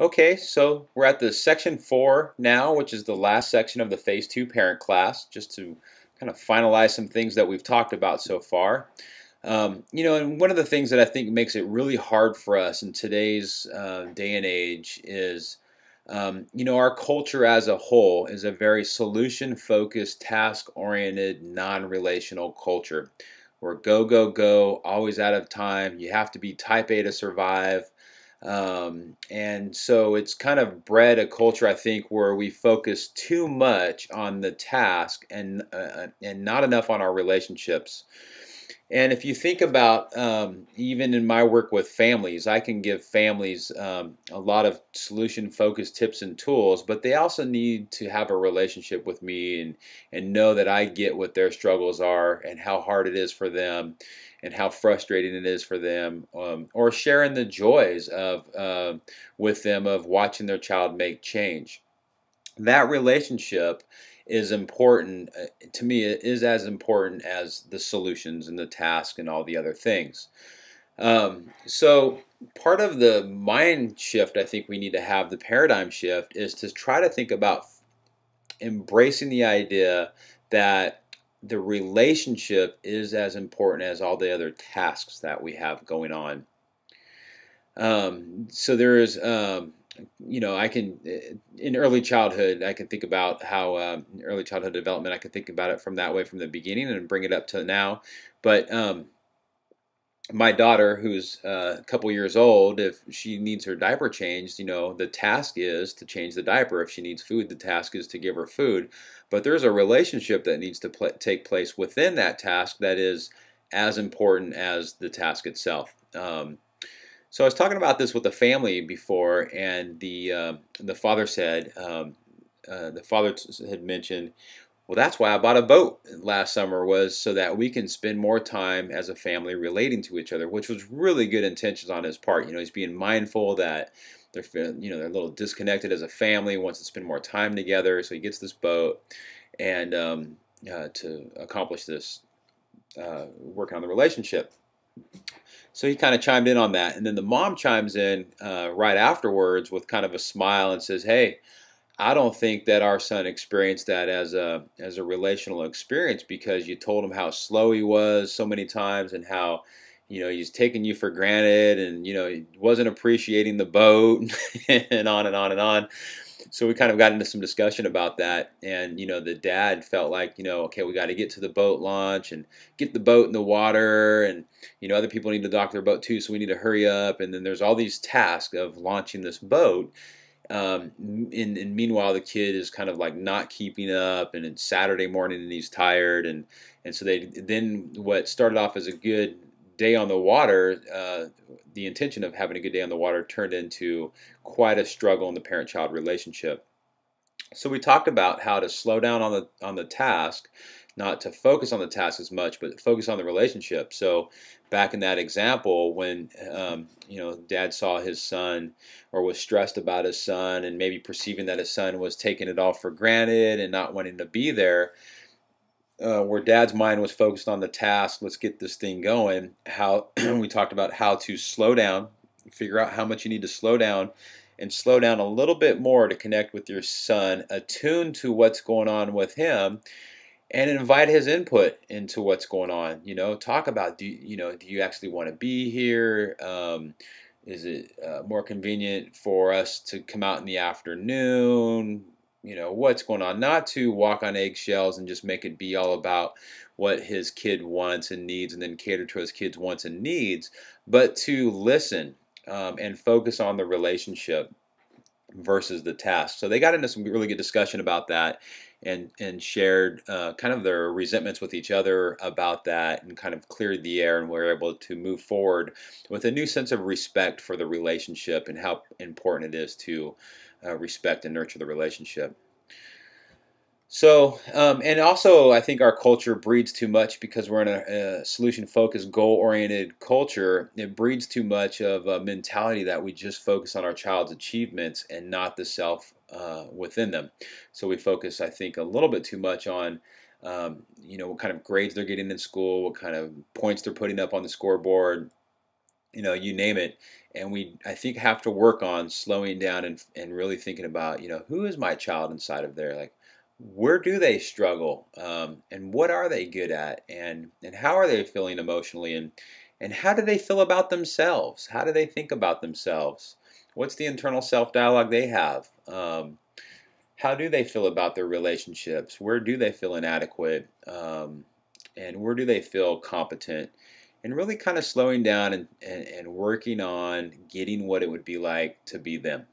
Okay, so we're at the section 4 now, which is the last section of the phase 2 parent class, just to kind of finalize some things that we've talked about so far. And one of the things that I think makes it really hard for us in today's day and age is, our culture as a whole is a very solution focused, task oriented, non relational culture. We're go, go, go, always out of time. You have to be type A to survive. And so it's kind of bred a culture, I think, where we focus too much on the task and not enough on our relationships. And if you think about, even in my work with families, I can give families a lot of solution-focused tips and tools, but they also need to have a relationship with me and know that I get what their struggles are and how hard it is for them and how frustrating it is for them, or sharing the joys of with them of watching their child make change. That relationship is important to me. It is as important as the solutions and the task and all the other things. So part of the mind shift I think we need to have, the paradigm shift, is to try to think about embracing the idea that the relationship is as important as all the other tasks that we have going on. So there is, I can, in early childhood, I can think about how, in early childhood development, I can think about it from that way from the beginning and bring it up to now. But my daughter, who's a couple years old, if she needs her diaper changed, the task is to change the diaper. If she needs food, the task is to give her food. But there's a relationship that needs to take place within that task that is as important as the task itself. So I was talking about this with the family before, and the father said, had mentioned, well, that's why I bought a boat last summer, was so that we can spend more time as a family relating to each other, which was really good intentions on his part. He's being mindful that they're a little disconnected as a family, wants to spend more time together, so he gets this boat and to accomplish this, working on the relationship. So he kind of chimed in on that, and then the mom chimes in right afterwards with kind of a smile and says, "Hey, I don't think that our son experienced that as a relational experience, because you told him how slow he was so many times and how he's taking you for granted, and he wasn't appreciating the boat and on and on and on." So we kind of got into some discussion about that, and the dad felt like, okay, we got to get to the boat launch and get the boat in the water, and other people need to dock their boat too, so we need to hurry up. And then there's all these tasks of launching this boat. And meanwhile, the kid is kind of like not keeping up, and it's Saturday morning and he's tired, and so what started off as a good day on the water, the intention of having a good day on the water turned into quite a struggle in the parent-child relationship. So we talked about how to slow down on the task, not to focus on the task as much, but focus on the relationship. So back in that example, when Dad saw his son, or was stressed about his son, and maybe perceiving that his son was taking it all for granted and not wanting to be there, where Dad's mind was focused on the task, let's get this thing going. How we talked about how to slow down, figure out how much you need to slow down, and slow down a little bit more to connect with your son, attune to what's going on with him, and invite his input into what's going on. Talk about, do you actually want to be here? Is it more convenient for us to come out in the afternoon? What's going on? Not to walk on eggshells and just make it be all about what his kid wants and needs, and then cater to his kid's wants and needs, but to listen and focus on the relationship versus the task. So they got into some really good discussion about that, and shared kind of their resentments with each other about that, and kind of cleared the air, and were able to move forward with a new sense of respect for the relationship and how important it is to respect and nurture the relationship. So, and also, I think our culture breeds too much, because we're in a solution-focused, goal-oriented culture. It breeds too much of a mentality that we just focus on our child's achievements and not the self within them. So we focus, I think, a little bit too much on, what kind of grades they're getting in school, what kind of points they're putting up on the scoreboard, you name it. And we, I think, have to work on slowing down and really thinking about, who is my child inside of there? Like, where do they struggle? And what are they good at? And how are they feeling emotionally? And how do they feel about themselves? How do they think about themselves? What's the internal self dialogue they have? How do they feel about their relationships? Where do they feel inadequate? And where do they feel competent? And really kind of slowing down and working on getting what it would be like to be them.